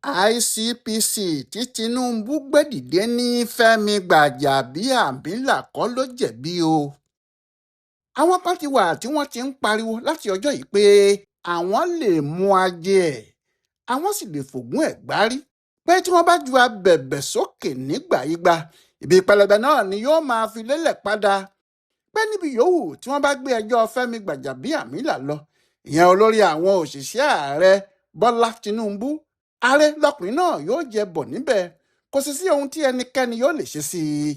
Icpc tí Tinubu gbé dìde ní Fẹ́mi Gbàjàbíàmílà kọ́ ló jẹ̀bi o. Àwọn kan ti wà tí wọ́n ti ń pariwo láti ọjọ́ yìí pé àwọn lè mú ajé ẹ̀, àwọn sì lè fògùn ẹ̀ gbárí, pé tí wọ́n bá ju abẹ̀bẹ̀ sókè nígbà igba, ibi pẹlẹbẹ náà ni yóò máa fi lélẹ̀ padà, pé níbi yòówù tí wọ́n bá gbé ẹjọ́ Fẹ́mi Gbàjàbíàmílà lọ, ìyẹn olórí àwọn òṣìṣẹ́ ààrẹ Bọ́lá Tinubu, ààrẹ lọkùnrin náà yóò jẹ bọ̀ níbẹ̀, kò sì sí ohun tí ẹnikẹ́ni yóò lè ṣe sí i.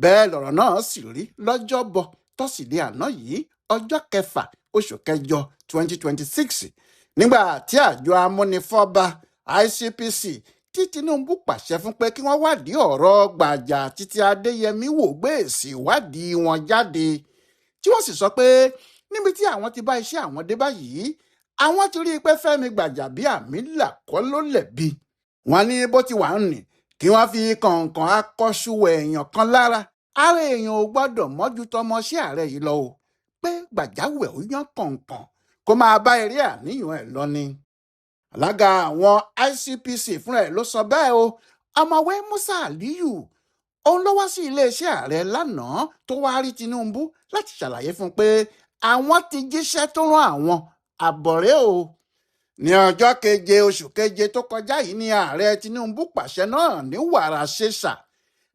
Bẹ́ẹ̀ lọ̀rọ̀ náà sì rí lọ́jọ́bọ̀ tọ́sídẹ̀ẹ́ àná yìí, ọjọ́ 6 oṣù kẹjọ 2026, nígbà tí àjọ amúnifọ́ba Icpc tí Tinubu pàṣẹ fún pé kí wọ́n wádìí ọ̀rọ̀ Gbàjà títí Adeyẹmi wò gbé èsì ìwádìí wọn jáde, tí wọ́n sì sọ pé níbi tí àwọn ti bá iṣẹ́ àwọn dé báyìí, àwọn ti rí i pé Fẹ́mi Gbàjàbíàmílà kọ́ ló lẹ̀bi. Wọ́n ní bó ti wà ń nì kí wọ́n fi kọ̀ǹkọ̀ akọ́ṣúwẹ̀ èèyàn kan lára, ara èèyàn ò gbọ́dọ̀ mọ́jú tọmọṣẹ́ ààrẹ yìí lọ o, pé Gbàjáwẹ̀ ó yán kọ̀ǹkọ̀ kó máa bá eré àníyàn ẹ̀ lọ ni. Alága àwọn Icpc fúnra ẹ̀ ló sọ bẹ́ẹ̀ o, ọ̀mọ̀wé Musa Aliyu. Òun ló wá sí iléeṣẹ́ ààrẹ lánàá tó wá rí Tinubu láti ṣàlàyé fún un pé àwọn ti jíṣẹ́ tó rán àwọn àbọ̀rẹ́ o. Ní ọjọ́ 7 oṣù keje tó kọjá yìí ni ààrẹ Tinubu pàṣẹ náà ní wàrà ṣèṣà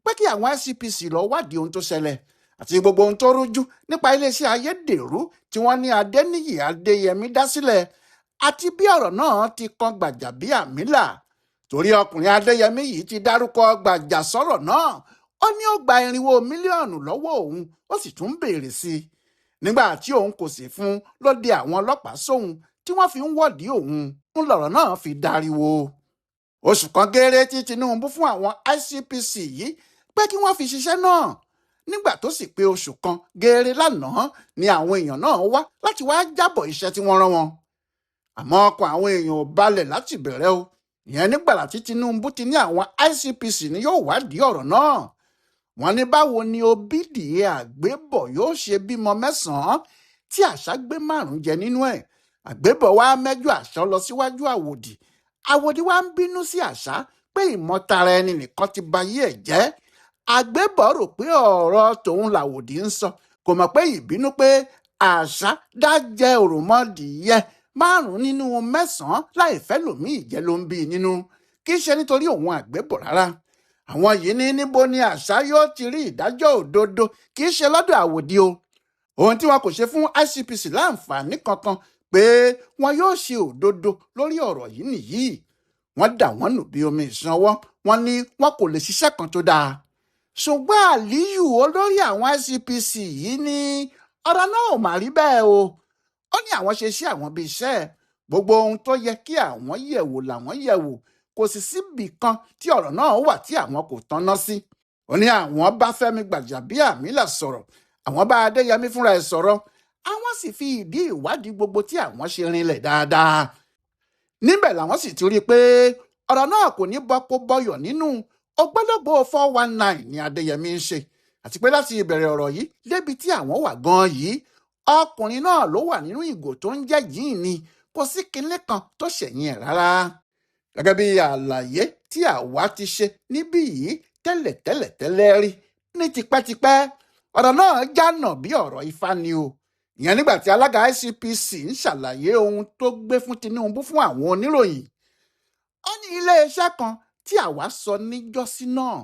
pé kí àwọn Icpc lọ wádìí ohun tó ṣẹlẹ̀ àti gbogbo ohun tó rújú nípa iléeṣẹ́ ayédèrú tí wọ́n ní Adéníyì Adéyẹmí dá sílẹ̀, àti bí ọ̀rọ̀ náà ti kan Gbàjàbíàmílà, torí ọkùnrin Adéyẹmí yìí ti dárúkọ Gbàjà sọ̀rọ̀ náà. Ó ní ó gba 400 mílíọ̀nù lọ́wọ́ òun, ó sì tún béèrè sí i. Nígbà tí òun kò sì fún un ló dé àwọn ọlọ́pàá sóhun tí wọ́n fi ń wọ́dìí òun, ń lọ̀rọ̀ náà fi dariwo. Oṣù kan gééré tí Tinubu fún àwọn Icpc yìí pé kí wọ́n fi ṣiṣẹ́ náà. Nígbà tó sì pé oṣù kan gééré lánàá ni àwọn èèyàn náà wá láti wá jábọ̀ iṣẹ́ tí wọ́n rán wọn. Àmọ́ ọkàn àwọn èèyàn ò balẹ̀ láti bẹ̀rẹ̀ o, ìyẹn nígbàlá tí Tinubu ti ní àwọn Icpc ni yóò wádìí ọ̀rọ̀ náà. Wọ́n ní báwo ni Obídìé àgbébọ̀ yóò ṣe bímọ 9 tí àṣà gbé 5 jẹ nínú ẹ̀. Àgbébọ̀ wá mẹ́jọ àṣà lọ síwájú àwòdì, àwòdì wá ń bínú sí àṣà pé ìmọ̀tara ẹni nìkan ti bayé ẹ̀ jẹ́. Àgbébọ̀ rò pé ọ̀rọ̀ tòun làwòdì ń sọ, kò mọ̀ pé ìbínú pé àṣà dájẹ́ òròmọdìyẹ 5 nínú 9 láì fẹ́ lòmíì jẹ́ ló ń bí nínú, kì í ṣe nítorí òun àgbébọ̀ rárá. Àwọn yìí ní níbo ni àṣà yóò ti rí ìdájọ́ òdodo, kì í ṣe lọ́dọ̀ àwòdì o. Ohun tí wọn kò ṣe fún Icpc láǹfààní kankan pé wọn yóò ṣe òdodo lórí ọ̀rọ̀ yìí nìyí. Wọ́n dà wọ́n nù bí omi ìsanwó, wọ́n ní wọn kò lè ṣiṣẹ́ kan tó dáa. Ṣùgbọ́n Aliyu, olórí àwọn Icpc yìí, ní ọ̀rọ̀ náà ò mà rí bẹ́ẹ̀ o. Ó ní àwọn ṣe iṣẹ́ àwọn bí iṣẹ́, gbogbo ohun tó yẹ kí àwọn yẹ̀wò làwọn yẹ̀wò, kò sì síbì kan tí ọ̀rọ̀ náà wà tí àwọn kò tanná sí. Ó ní àwọn bá Fẹ́mi Gbàjàbíàmílà sọ̀rọ̀, àwọn bá Adéyẹmí fúnra ẹ̀ sọ̀rọ̀, àwọn sì fi ìdí ìwádìí gbogbo tí àwọn ṣe rinlẹ̀ dáadáa. Níbẹ̀ làwọn sì ti rí i pé ọ̀rọ̀ náà kò ní bọ́kó bọ́yọ̀ nínú. Ògbólógbòó 419 ni Adéyẹmí ń ṣe, àti pé láti ìbẹ̀rẹ̀ ọ̀rọ̀ yìí débi tí àwọn wà gan-an yìí, ọkùnrin náà ló wà nínú ìgò tó ń jẹ́ yìí ni, kò sí kinní kan tó ṣẹ̀yìn ẹ̀ rárá. Gẹ́gẹ́ bí àlàyé tí àwa ti ṣe níbí yìí tẹ́lẹ̀ rí ní tipẹ́tipẹ́, ọ̀rọ̀ náà jánà bí ọ̀rọ̀ ifá ni o. Ìyẹn nígbà tí alága Icpc ń ṣàlàyé ohun tó gbé fún Tinubu fún àwọn oníròyìn. Ó ní iléeṣẹ́ kan tí àwa sọ níjọ́sí náà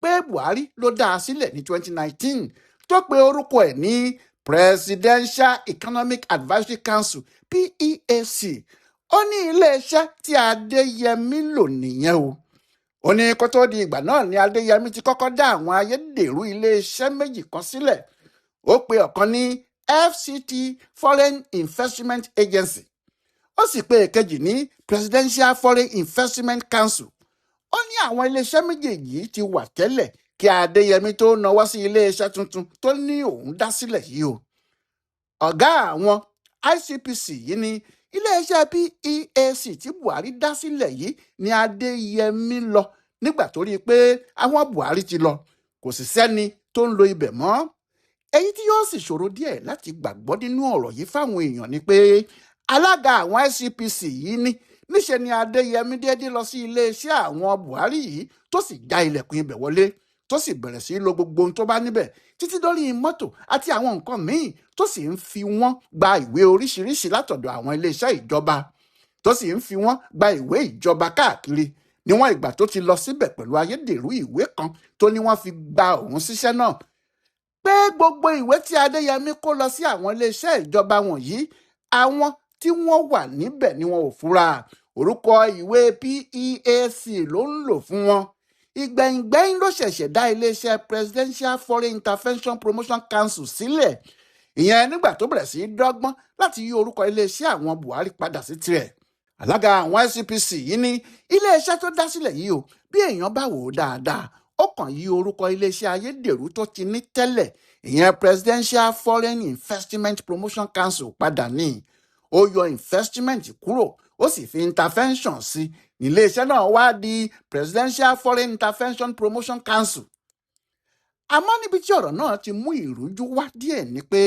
pé Buhari ló dá a sílẹ̀ ní 2019 tó pe orúkọ ẹ̀ ní Presidential Economic Advisory Council PEAC. Ó ní iléeṣẹ́ tí Adéyẹmí lò nìyẹn o. Ó ní kó tó di ìgbà náà ni Adéyẹmí ti kọ́kọ́ dá àwọn ayédèrú iléeṣẹ́ méjì kan sílẹ̀. Ó pe ọ̀kan ní FCT Foreign Investment Agency, ó sì pe èkejì ní Presidential Foreign Investment Council. Ó ní àwọn iléeṣẹ́ méjèèjì ti wà tẹ́lẹ̀ kí Adéyẹmí tó nawọ́ sí iléeṣẹ́ tuntun tó ní òun dá sílẹ̀ yìí o. Ọ̀gá àwọn Icpc yìí ní iléeṣẹ́ PEAC tí Buhari dá sílẹ̀ yìí ni Adéyẹmí lọ nígbà tó rí i pé àwọn Buhari ti lọ, kò sì sẹ́ni tó ń lo ibẹ̀ mọ́. Èyí tí yóò sì ṣòro díẹ̀ láti gbàgbọ́ nínú ọ̀rọ̀ yìí fáwọn èèyàn ni pé alága àwọn Icpc yìí ní níṣe ni Adéyẹmí déédéé lọ sí iléeṣẹ́ àwọn Buhari yìí tó sì já ilẹ̀kùn ibẹ̀ wọlé tó sì bẹ̀rẹ̀ sí lo gbogbo ohun tó bá níbẹ̀ títí dórí mọ́tò àti àwọn nǹkan míì tó sì ń fi wọ́n gba ìwé oríṣiríṣi látọ̀dọ̀ àwọn iléeṣẹ́ ìjọba tó sì ń fi wọ́n gba ìwé ìjọba káàkiri níwọ̀n ìgbà tó ti lọ síbẹ̀ pẹ̀lú ayédèrú ìwé kan tó ní wọ́n fi gba òun síṣẹ́ náà pé gbogbo ìwé tí Adéyẹmí kó lọ sí àwọn iléeṣẹ́ ìjọba wọ̀nyí àwọn tí wọ́n wà níbẹ̀ ni wọn ò fura orúkọ ìwé PEAC ló ń lò fún wọn ìgbẹ̀yìngbẹ́yìn ló ṣẹ̀ṣẹ̀ dá iléeṣẹ́ Presidential Foreign Intervention Promotion Council sílẹ̀ ìyẹn nígbà tó bẹ̀rẹ̀ sí í dọ́gbọ́n láti yí orúkọ iléeṣẹ́ àwọn Buhari padà sí tirẹ̀ alága àwọn Icpc yìí ní iléeṣẹ́ tó dá sílẹ̀ yìí o bí èèyàn bá wò ó dáadáa ó kàn yí orúkọ iléeṣẹ́ ayédèrú tó ti ní tẹ́lẹ̀ ìyẹn Presidential Foreign Investment Promotion Council padà ní ó yọ investment kúrò ó sì fi intervention sí iléeṣẹ́ náà wá di Presidential Foreign Intervention Promotion Council àmọ́ níbi tí ọ̀rọ̀ náà ti mú ìrújú wá díẹ̀ ni pé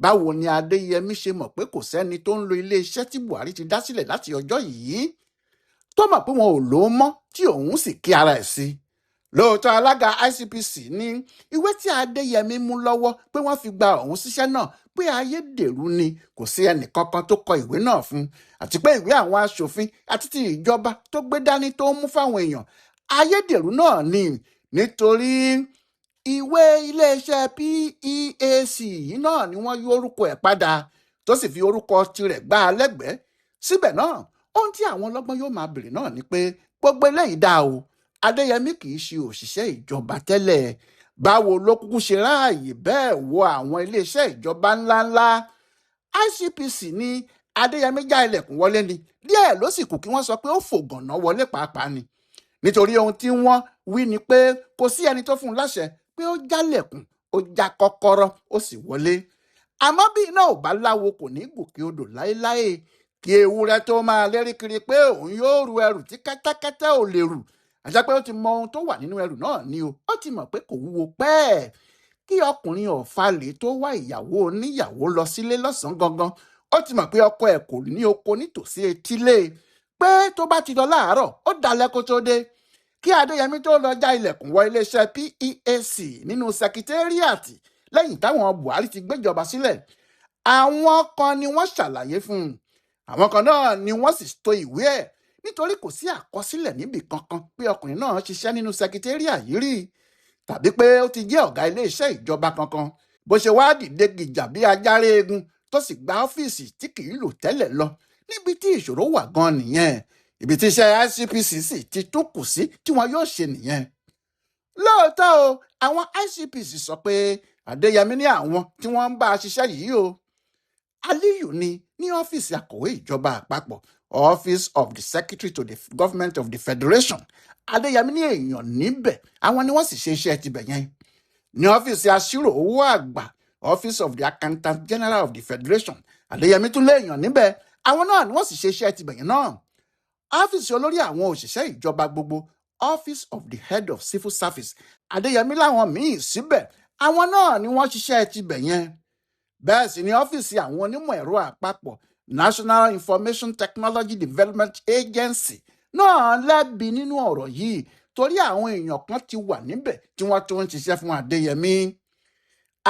báwo ni Adéyẹmí ṣe mọ̀ pé kò sẹ́ni tó ń lo iléeṣẹ́ tí Buhari ti dá sílẹ̀ láti ọjọ́ yìí tó mọ̀ pé wọn ò lò ó mọ́ tí òun sì kí ara ẹ̀ sí lóòótọ́ alága Icpc ní ìwé tí Adéyẹmí mú lọ́wọ́ pé wọ́n fi gba òun síṣẹ́ náà pé ayédèrú ni kò sí ẹnìkankan tó kọ ìwé náà fún àti pé ìwé àwọn aṣòfin àti ti ìjọba tó gbé dání tó ń mú fáwọn èèyàn ayédèrú náà ni nítorí ìwé iléeṣẹ́ PEAC yìí náà ni wọ́n yí orúkọ ẹ̀ padà tó sì fi orúkọ tirẹ̀ gbá a lẹ́gbẹ̀ẹ́ síbẹ̀ náà ohun tí àwọn ọlọ́gbọ́n yóò máa bèrè náà ni pé gbogbo eléyìí dá o Adéyẹmí kì í ṣe òṣìṣẹ́ ìjọba tẹ́lẹ̀ báwo ló kúkú ṣe ráàyè bẹ́ẹ̀ wo àwọn iléeṣẹ́ ìjọba ńláńlá Icpc ní Adéyẹmí já ilẹ̀kùn wọlé ni díẹ̀ ló sì kù kí wọ́n sọ pé ó fògànná wọlé pàápàá ni nítorí ohun tí wọ́n wí ni pé kò sí ẹni tó fún un láṣẹ pé ó jálẹ̀kùn ó já kọ́kọ́rọ́ ó sì wọlé àmọ́ bí iná ò bá láwo kò ní gòkè odò láéláé kí ewúrẹ́ tó máa lérí kiri pé òun yóò ru ẹrù tí kẹ́tẹ́kẹ́tẹ́ ò lè rù àṣà pé ó ti mọ ohun tó wà nínú ẹrù náà ni o ó ti mọ̀ pé kò wúwo pẹ́ẹ́ kí ọkùnrin ọ̀fàlẹ̀ tó wá ìyàwó oníyàwó lọ sílé lọ́sàn-án gangan ó ti mọ̀ pé ọkọ ẹ̀ kò ní oko nítòsí etílé pé tó bá ti lọ láàárọ̀ ó dalẹ́ kó tó dé kí Adéyẹmí tó lọ já ilẹ̀kùn wọ iléeṣẹ́ PEAC nínú sekitẹ́ríàtì lẹ́yìn táwọn Buhari ti gbéjọba sílẹ̀ àwọn kan ni wọ́n ṣàlàyé fún un àwọn kan náà ni wọ́n sì to ìwé ẹ̀ nítorí kò sí àkọsílẹ̀ níbì kankan pé ọkùnrin náà ṣiṣẹ́ nínú sekitẹ́ríà yìí rí tàbí pé ó ti jẹ́ ọ̀gá iléeṣẹ́ ìjọba kankan bó ṣe wá dìde gìjà bí ajáré eegun tó sì gba ọ́fíìsì tí kì í lò tẹ́lẹ̀ lọ níbi tí ìṣòro wà gan nìyẹn ibi tí iṣẹ́ Icpc sì ti tún kù sí tí wọn yóò ṣe nìyẹn lóòótọ́ o àwọn Icpc sọ pé Adéyẹmí ní àwọn tí wọ́n ń bá a ṣiṣẹ́ yìí o Aliyu ni ní ọ́fíìsì akọ̀wé ìjọba àpapọ̀ Office of the Secretary to the Government of the Federation Adéyẹmí ní èèyàn níbẹ̀ àwọn ni wọ́n sì ṣe iṣẹ́ tibẹ̀ yẹn ní ọ́fíìsì aṣírò owó àgbà Office of the Accountant General of the Federation Adéyẹmí tún léèyàn níbẹ̀ àwọn náà ni wọ́n sì ṣe iṣẹ́ tibẹ̀ yẹn náà ọ́fíìsì olórí àwọn òṣìṣẹ́ ìjọba gbogbo Office of the Head of Civil Service Adéyẹmí láwọn míì síbẹ̀ àwọn náà ni wọ́n ṣiṣẹ́ tibẹ̀ yẹn bẹ́ẹ̀ sì ni ọ́fíìsì àwọn onímọ̀ ẹ̀rọ àpapọ̀ National Information Technology Development Agency náà lẹ́bi nínú ọ̀rọ̀ yìí torí àwọn èèyàn kan ti wà níbẹ̀ tí wọ́n tó ń ṣiṣẹ́ fún Adéyẹmí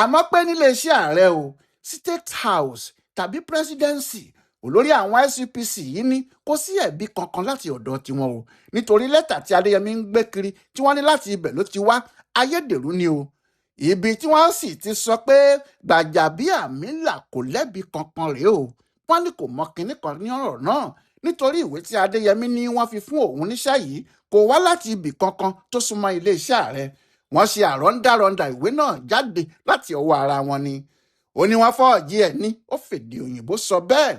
àmọ́ pé nílé iṣẹ́ ààrẹ o State House tàbí Presidency olórí àwọn Icpc yìí ní kò sí ẹ̀bi kankan láti ọ̀dọ̀ tiwọn o nítorí lẹ́tà tí Adéyẹmí ń gbé kiri tí wọ́n ní láti ibẹ̀ ló ti wá ayédèrú ni o ibi tí wọ́n sì ti sọ pé Gbajbiamila kò lẹ́bi kankan rèé o wọ́n ní kò mọ kinní kan ní ọ̀rọ̀ náà nítorí ìwé tí Adéyẹmí ní wọ́n fi fún òun níṣẹ́ yìí kò wá láti ibì kankan tó súnmọ́ iléeṣẹ́ ààrẹ wọ́n ṣe àrọ́ndàrọ́ndà ìwé náà jáde láti ọwọ́ ara wọn ni ó ní wọ́n fọ́ọ̀jì ẹ̀ ní ó fèdè òyìnbó sọ bẹ́ẹ̀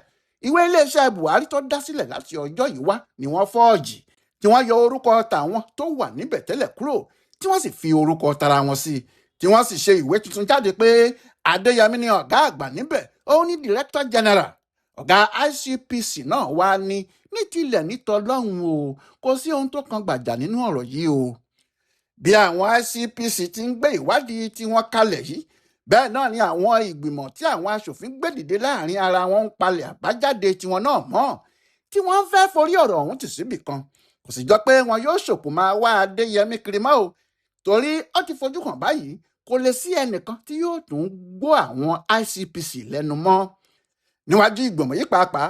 ìwé iléeṣẹ́ Buhari tó dá sílẹ̀ láti ọjọ́ yìí wá ni wọ́n fọ́ọ̀jì tí wọ́n yọ orúkọ tàwọn tó wà níbẹ̀ tẹ́lẹ̀ kúrò tí wọ́n sì fi orúkọ tara wọn sí tí wọ́n sì ṣe ìwé tuntun jáde pé Adéyẹmí ni ọ̀gá àgbà níbẹ̀ ó ní Director General ọ̀gá Icpc náà wá ní tilẹ̀ nítọ́lọ́hún o kò sí ohun tó kan Gbàjà nínú ọ̀rọ̀ yìí o bí àwọn Icpc ti ń gbé ìwádìí tí wọ́n kalẹ̀ yìí bẹ́ẹ̀ náà ni àwọn ìgbìmọ̀ tí àwọn aṣòfin gbé dìde láàrin ara wọn ń palẹ̀ àbájáde tiwọn náà mọ́ tí tí wọ́n ń fẹ́ forí ọ̀rọ̀ ọ̀hún tì síbì kan. Kò sì jọ pé wọn yóò ṣòkò máa wá Adéyẹmí kiri mọ́ o, torí ó ti fojú hàn báyìí kò lè sí ẹnìkan tí yóò tún gbọ́ àwọn Icpc lẹ́nu mọ́. Níwájú ìgbìmọ̀ yìí pàápàá,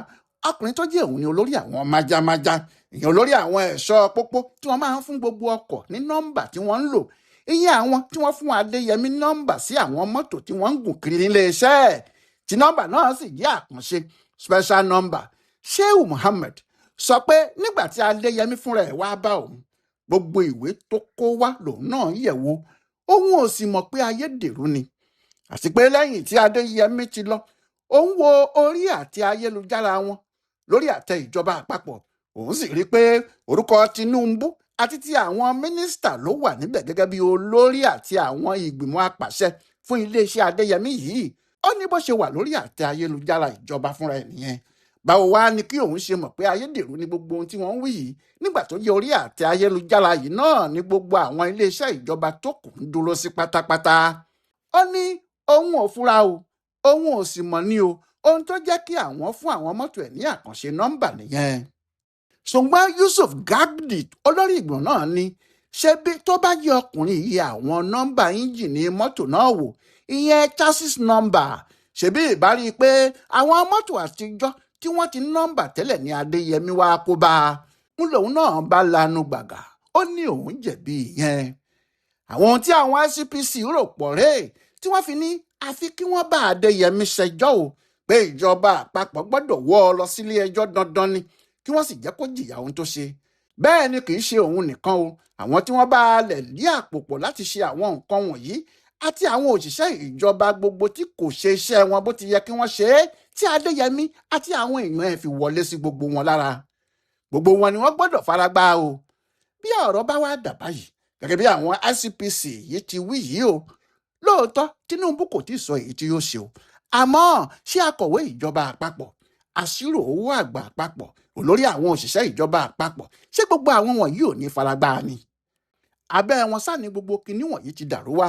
ọkùnrin tó jẹ́ òun ni olórí àwọn májámájá, ìyẹn olórí àwọn ẹ̀ṣọ́ pópó tí wọ́n máa ń fún gbogbo ọkọ̀ ní nọ́mbà tí wọ́n ń lò, ìyẹn àwọn tí wọ́n fún Adéyẹmí nọ́mbà sí àwọn mọ́tò tí wọ́n ń gùn kiri nílé iṣẹ́, tí nọ́mbà náà sì jẹ́ àkànṣe special number. Shehu Muhammed sọ pé nígbà tí Adéyẹmí fúnra ẹ̀ wá bá òun, gbogbo ìwé tó kó wá lòun náà yẹ̀ wò, òun ò sì mọ̀ pé ayédèrú ni, àti pé lẹ́yìn tí Adéyẹmí ti lọ, òun wo orí àti ayélujára wọn lórí àtẹ ìjọba àpapọ̀, òun sì rí pé orúkọ Tinubu àti ti àwọn mínísítà ló wà níbẹ̀ gẹ́gẹ́ bí olórí àti àwọn ìgbìmọ̀ apàṣẹ fún iléeṣẹ́ Adéyẹmí yìí. Ó ní bó ṣe wà lórí àtẹ ayélujára ìjọba fúnra ẹ̀ nìyẹn. Báwo wá ni kí òun ṣe mọ̀ pé ayédèrú ni gbogbo ohun tí wọ́n ń wí yìí, nígbà tó jẹ́ orí àtẹ ayélujára yìí náà ní gbogbo àwọn iléeṣẹ́ ìjọba tó kù ń dúró sí pátápátá. Ó ní òun ò fura o, òun ò sì mọ̀ ní o, ohun tó jẹ́ kí àwọn fún àwọn mọ́tò ẹ̀ ní àkànṣe nọ́mbà nìyẹn. Ṣùgbọ́n Yusuf Gagdi, olórí ìgbìmọ̀ náà ní ṣebí tó bá jẹ́ ọkùnrin yìí àwọn nọ́mbà ẹ́ńjìnì mọ́tò náà wò, ìyẹn chassis number, ṣebí ìbá rí i pé àwọn mọ́tò àtijọ́ tí wọ́n ti nọ́mbà tẹ́lẹ̀ ní Adéyẹmí wá kó bá a. Ń lòun náà bá lanu gbàgà, ó ní òun jẹ̀bi ìyẹn. Àwọn ohun tí àwọn Icpc rò pọ̀ rèé tí wọ́n fi ní àfi kí wọ́n bá Adéyẹmí ṣẹjọ́ o, pé ìjọba àpapọ̀ gbọ́dọ̀ wọ́ ọ lọ sílé ẹjọ́ dandan ni, kí wọ́n sì jẹ́ kó jìyà ohun tó ṣe. Bẹ́ẹ̀ ni kì í ṣe òun nìkan o, àwọn tí wọ́n bá lẹ̀ lé àpò pọ̀ láti ṣe àwọn nǹkan wọ̀nyí àti àwọn òṣìṣẹ́ ìjọba gbogbo tí kò ṣe iṣẹ́ wọn bó ti yẹ kí wọ́n ṣe é, tí Adéyẹmí àti àwọn èèyàn ẹ̀ fi wọlé sí gbogbo wọn lára. Gbogbo wọn ni wọ́n gbọ́dọ̀ faragbá o. Bí ọ̀rọ̀ bá wá dà báyìí, gẹ́gẹ́ bí àwọn Icpc yìí ti wí yìí o, lóòótọ́ Tinubu kò tí ì sọ èyí tí yóò ṣe o, àmọ́ ṣé akọ̀wé ìjọba àpapọ̀, àṣírò owó àgbà àpapọ̀, olórí àwọn òṣìṣẹ́ ìjọba àpapọ̀, ṣé gbogbo àwọn wọ̀nyí ò ní faragbá ni? Abẹ́ wọn sáà ní gbogbo kinní wọ̀nyí ti dàrú wá.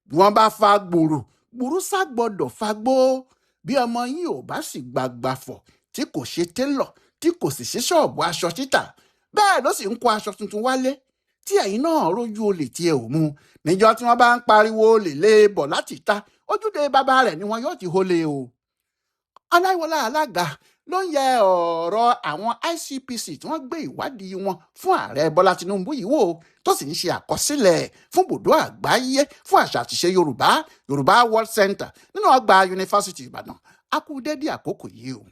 Bí wọ́n bá fa gbùrù, gbùrù sá gbọ́dọ̀ fagbó. Bí ọmọ yín ò bá sì gbàgbàfọ̀ tí kò ṣe télọ̀, tí kò sì ṣí ṣọ́ọ̀bù aṣọ títà, bẹ́ẹ̀ ló sì ń kó aṣọ tuntun wálé, tí ẹ̀yin náà rójú olè tí ẹ ò mú, níjọ́ tí wọ́n bá ń pariwo olè lé bọ̀ láti ta, ojúde bàbá rẹ̀ ni wọn yóò ti hólé o. Ọláyíwọlá alága ló ń yẹ ọ̀rọ̀ àwọn Icpc tí wọ́n gbé ìwádìí wọn fún ààrẹ Bọ́lá Tinubu yìí wò, tó sì ń ṣe àkọsílẹ̀ fún ibùdó àgbáyé fún àṣà àtìṣe Yorùbá World Center nínú ọgbà yunifásitì Ìbàdàn. A kú dédé àkókò yìí o.